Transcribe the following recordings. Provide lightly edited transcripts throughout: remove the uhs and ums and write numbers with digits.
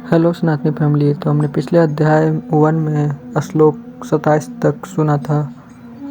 Hello सनातनी family. तो हमने पिछले अध्याय 1 में श्लोक 27 तक सुना था।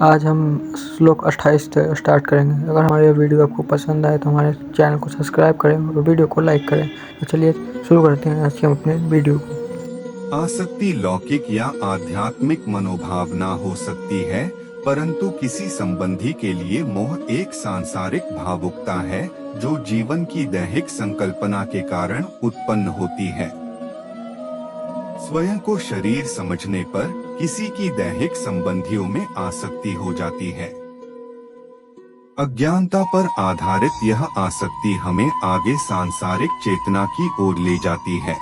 आज हम श्लोक 28 से स्टार्ट करेंगे। अगर हमारे वीडियो आपको पसंद आए तो हमारे चैनल को सब्सक्राइब करें और वीडियो को लाइक करें। तो चलिए शुरू करते हैं आज के हम अपने वीडियो को। आसक्ति लौकिक या आध्यात्मिक मनोभावना हो सकती है, परंतु किसी संबंधी के लिए मोह एक सांसारिक भावुकता है जो जीवन की दैहिक संकल्पना के कारण उत्पन्न होती है। स्वयं को शरीर समझने पर किसी की दैहिक संबंधियों में आसक्ति हो जाती है। अज्ञानता पर आधारित यह आसक्ति हमें आगे सांसारिक चेतना की ओर ले जाती है।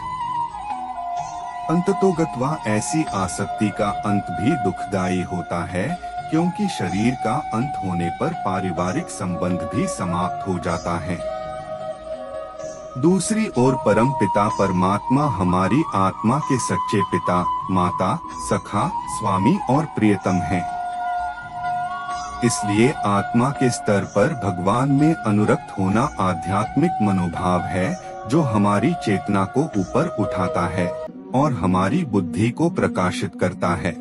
अंततोगत्वा ऐसी आसक्ति का अंत भी दुखदायी होता है, क्योंकि शरीर का अंत होने पर पारिवारिक संबंध भी समाप्त हो जाता है। दूसरी ओर परम पिता परमात्मा हमारी आत्मा के सच्चे पिता, माता, सखा, स्वामी और प्रियतम हैं। इसलिए आत्मा के स्तर पर भगवान में अनुरक्त होना आध्यात्मिक मनोभाव है जो हमारी चेतना को ऊपर उठाता है और हमारी बुद्धि को प्रकाशित करता है।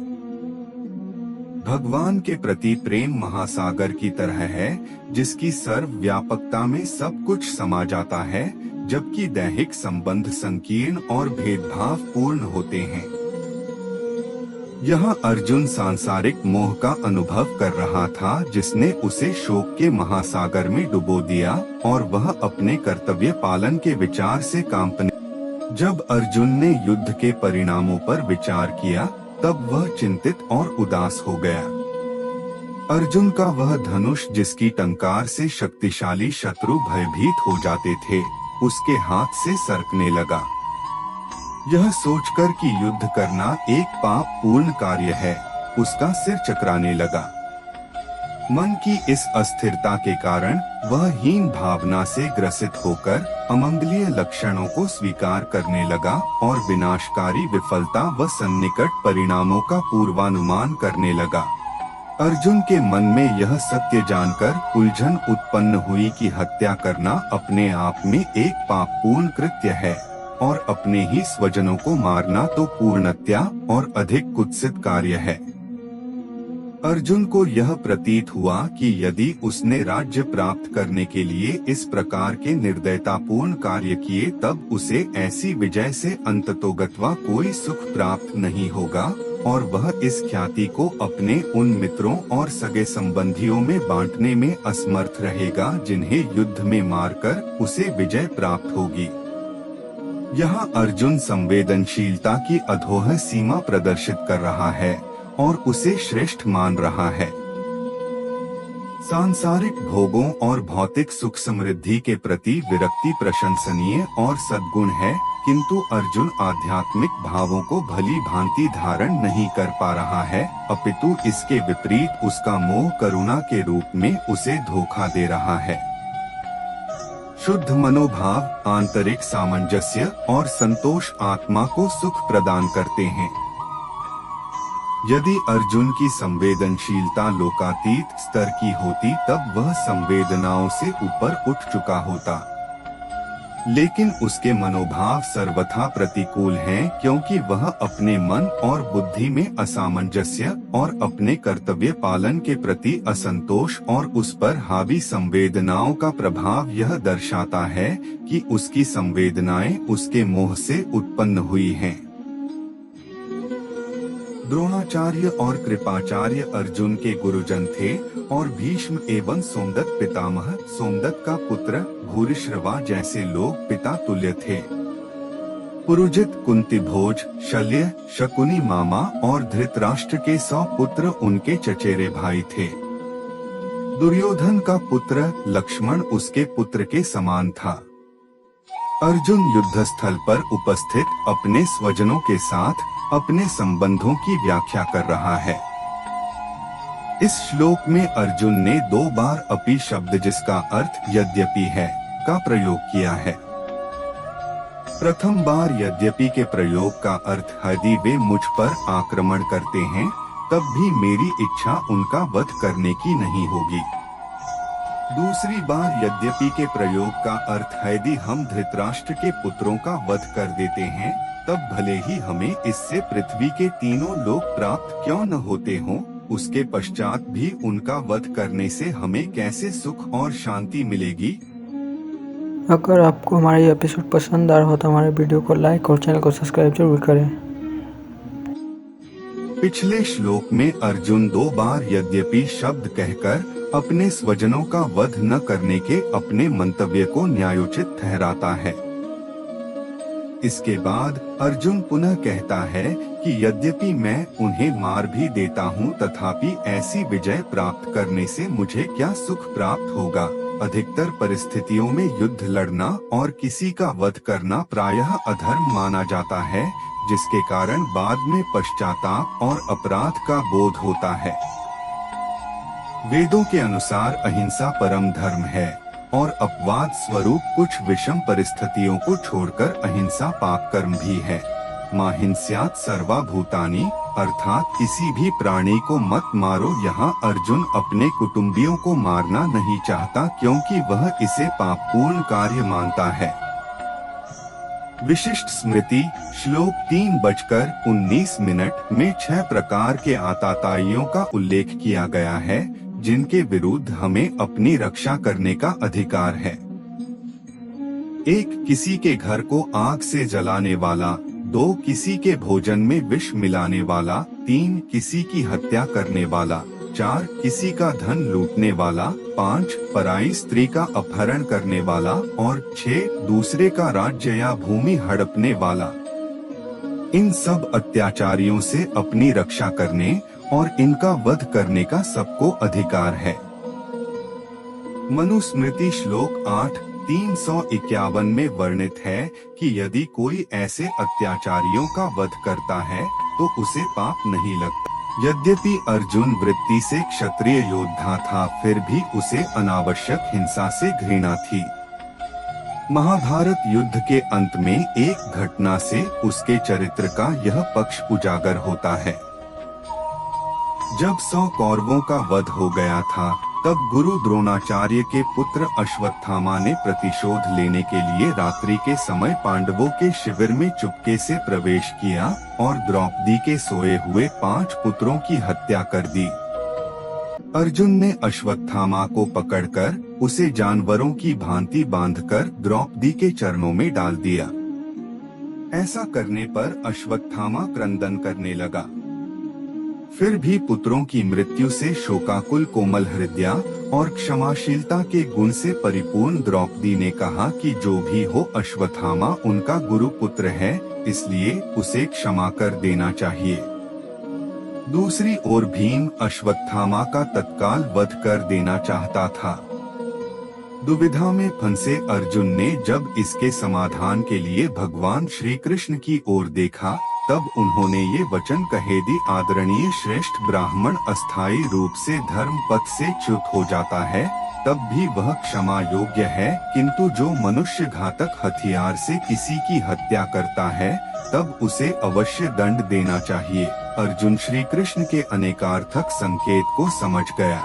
भगवान के प्रति प्रेम महासागर की तरह है जिसकी सर्वव्यापकता में सब कुछ समा जाता है, जबकि दैहिक संबंध संकीर्ण और भेदभाव पूर्ण होते हैं। यह अर्जुन सांसारिक मोह का अनुभव कर रहा था जिसने उसे शोक के महासागर में डुबो दिया और वह अपने कर्तव्य पालन के विचार से कांपने। जब अर्जुन ने युद्ध के परिणामों पर विचार किया तब वह चिंतित और उदास हो गया। अर्जुन का वह धनुष जिसकी टंकार से शक्तिशाली शत्रु भयभीत हो जाते थे, उसके हाथ से सरकने लगा। यह सोचकर कि युद्ध करना एक पाप पूर्ण कार्य है, उसका सिर चकराने लगा। मन की इस अस्थिरता के कारण वह हीन भावना से ग्रसित होकर अमंगलीय लक्षणों को स्वीकार करने लगा और विनाशकारी विफलता व सन्निकट परिणामों का पूर्वानुमान करने लगा। अर्जुन के मन में यह सत्य जानकर उलझन उत्पन्न हुई कि हत्या करना अपने आप में एक पापपूर्ण कृत्य है और अपने ही स्वजनों को मारना तो पूर्णतया और अधिक कुत्सित कार्य है। अर्जुन को यह प्रतीत हुआ कि यदि उसने राज्य प्राप्त करने के लिए इस प्रकार के निर्दयतापूर्ण कार्य किए तब उसे ऐसी विजय से अंततोगत्वा कोई सुख प्राप्त नहीं होगा और वह इस ख्याति को अपने उन मित्रों और सगे संबंधियों में बांटने में असमर्थ रहेगा जिन्हें युद्ध में मारकर उसे विजय प्राप्त होगी। यहाँ अर्जुन संवेदनशीलता की अधोह सीमा प्रदर्शित कर रहा है और उसे श्रेष्ठ मान रहा है। सांसारिक भोगों और भौतिक सुख समृद्धि के प्रति विरक्ति प्रशंसनीय और सद्गुण है, किंतु अर्जुन आध्यात्मिक भावों को भली भांति धारण नहीं कर पा रहा है, अपितु इसके विपरीत उसका मोह करुणा के रूप में उसे धोखा दे रहा है। शुद्ध मनोभाव, आंतरिक सामंजस्य और संतोष आत्मा को सुख प्रदान करते हैं। यदि अर्जुन की संवेदनशीलता लोकातीत स्तर की होती तब वह संवेदनाओं से ऊपर उठ चुका होता, लेकिन उसके मनोभाव सर्वथा प्रतिकूल हैं क्योंकि वह अपने मन और बुद्धि में असामंजस्य और अपने कर्तव्य पालन के प्रति असंतोष और उस पर हावी संवेदनाओं का प्रभाव यह दर्शाता है कि उसकी संवेदनाएं उसके मोह से उत्पन्न हुई हैं। द्रोणाचार्य और कृपाचार्य अर्जुन के गुरुजन थे और भीष्म एवं सोमदत्त पितामह, सोमदत्त का पुत्र भूरिश्रवा जैसे लोग पिता तुल्य थे। पुरुजित, कुंतीभोज, शल्य, शकुनी मामा और धृतराष्ट्र के 100 पुत्र उनके चचेरे भाई थे। दुर्योधन का पुत्र लक्ष्मण उसके पुत्र के समान था। अर्जुन युद्धस्थल पर उपस्थित अपने स्वजनों के साथ अपने संबंधों की व्याख्या कर रहा है। इस श्लोक में अर्जुन ने 2 बार अपि शब्द जिसका अर्थ यद्यपि है का प्रयोग किया है। प्रथम बार यद्यपि के प्रयोग का अर्थ है यदि वे मुझ पर आक्रमण करते हैं तब भी मेरी इच्छा उनका वध करने की नहीं होगी। दूसरी बार यद्यपि के प्रयोग का अर्थ है यदि हम धृतराष्ट्र के पुत्रों का वध कर देते हैं, तब भले ही हमें इससे पृथ्वी के तीनों लोक प्राप्त क्यों न होते हों, उसके पश्चात भी उनका वध करने से हमें कैसे सुख और शांति मिलेगी। अगर आपको हमारा ये एपिसोड पसंद आ रहा हो तो हमारे वीडियो को लाइक और चैनल को सब्सक्राइब जरूर करें। पिछले श्लोक में अर्जुन 2 बार यद्यपि शब्द कहकर अपने स्वजनों का वध न करने के अपने मंतव्य को न्यायोचित ठहराता है। इसके बाद अर्जुन पुनः कहता है कि यद्यपि मैं उन्हें मार भी देता हूँ, तथापि ऐसी विजय प्राप्त करने से मुझे क्या सुख प्राप्त होगा। अधिकतर परिस्थितियों में युद्ध लड़ना और किसी का वध करना प्रायः अधर्म माना जाता है, जिसके कारण बाद में पश्चाताप और अपराध का बोध होता है। वेदों के अनुसार अहिंसा परम धर्म है और अपवाद स्वरूप कुछ विषम परिस्थितियों को छोड़कर अहिंसा पाप कर्म भी है। मा हिंस्यात् सर्वा भूतानि, अर्थात किसी भी प्राणी को मत मारो। यहाँ अर्जुन अपने कुटुंबियों को मारना नहीं चाहता, क्योंकि वह इसे पापपूर्ण कार्य मानता है। विशिष्ट स्मृति श्लोक 3:19 में 6 प्रकार के आताताइयों का उल्लेख किया गया है, जिनके विरुद्ध हमें अपनी रक्षा करने का अधिकार है। 1. किसी के घर को आग से जलाने वाला। 2. किसी के भोजन में विष मिलाने वाला। 3. किसी की हत्या करने वाला। 4. किसी का धन लूटने वाला। 5. पराई स्त्री का अपहरण करने वाला। और 6. दूसरे का राज्य या भूमि हड़पने वाला। इन सब अत्याचारियों से अपनी रक्षा करने और इनका वध करने का सबको अधिकार है। मनुस्मृति श्लोक 8:351 में वर्णित है कि यदि कोई ऐसे अत्याचारियों का वध करता है तो उसे पाप नहीं लगता। यद्यपि अर्जुन वृत्ति से क्षत्रिय योद्धा था, फिर भी उसे अनावश्यक हिंसा से घृणा थी। महाभारत युद्ध के अंत में एक घटना से उसके चरित्र का यह पक्ष उजागर होता है। जब 100 कौरवों का वध हो गया था, तब गुरु द्रोणाचार्य के पुत्र अश्वत्थामा ने प्रतिशोध लेने के लिए रात्रि के समय पांडवों के शिविर में चुपके से प्रवेश किया और द्रौपदी के सोए हुए 5 पुत्रों की हत्या कर दी। अर्जुन ने अश्वत्थामा को पकड़कर उसे जानवरों की भांति बांधकर द्रौपदी के चरणों में डाल दिया। ऐसा करने पर अश्वत्थामा क्रंदन करने लगा। फिर भी पुत्रों की मृत्यु से शोकाकुल कोमल हृदया और क्षमाशीलता के गुण से परिपूर्ण द्रौपदी ने कहा कि जो भी हो, अश्वत्थामा उनका गुरु पुत्र है, इसलिए उसे क्षमा कर देना चाहिए। दूसरी ओर भीम अश्वत्थामा का तत्काल वध कर देना चाहता था। दुविधा में फंसे अर्जुन ने जब इसके समाधान के लिए भगवान श्री कृष्ण की ओर देखा, तब उन्होंने ये वचन कहे, यदि आदरणीय श्रेष्ठ ब्राह्मण अस्थायी रूप से धर्म पथ से च्युत हो जाता है, तब भी वह क्षमा योग्य है, किंतु जो मनुष्य घातक हथियार से किसी की हत्या करता है, तब उसे अवश्य दंड देना चाहिए। अर्जुन श्री कृष्ण के अनेकार्थक संकेत को समझ गया।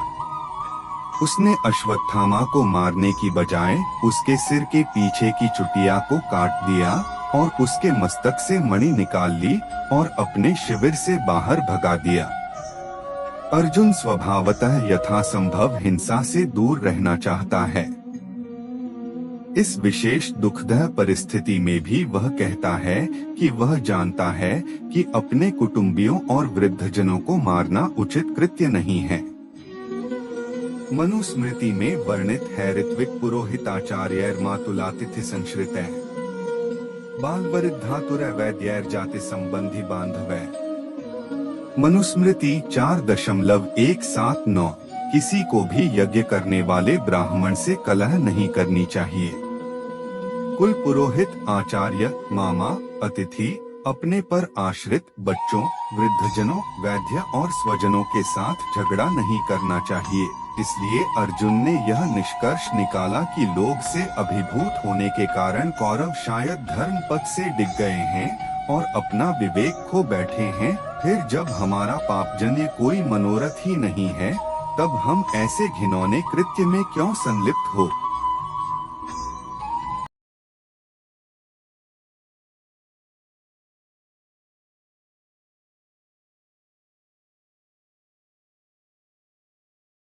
उसने अश्वत्थामा को मारने की बजाय उसके सिर के पीछे की चुटिया को काट दिया और उसके मस्तक से मणि निकाल ली और अपने शिविर से बाहर भगा दिया। अर्जुन स्वभावतः यथासंभव हिंसा से दूर रहना चाहता है। इस विशेष दुखद परिस्थिति में भी वह कहता है कि वह जानता है कि अपने कुटुंबियों और वृद्धजनों को मारना उचित कृत्य नहीं है। मनुस्मृति में वर्णित है, ऋत्विक पुरोहिताचार्य मातुलातिथि संश्रितः बालवृद्धातुर वैद्यर जाति संबंधी बांधवै। मनुस्मृति 4.179 किसी को भी यज्ञ करने वाले ब्राह्मण से कलह नहीं करनी चाहिए। कुल पुरोहित, आचार्य, मामा, अतिथि अपने पर आश्रित बच्चों, वृद्धजनों, वैद्य और स्वजनों के साथ झगड़ा नहीं करना चाहिए। इसलिए अर्जुन ने यह निष्कर्ष निकाला कि लोभ से अभिभूत होने के कारण कौरव शायद धर्म पथ से डिग गए हैं और अपना विवेक खो बैठे हैं। फिर जब हमारा पापजन्य कोई मनोरथ ही नहीं है, तब हम ऐसे घिनौने कृत्य में क्यों संलिप्त हो।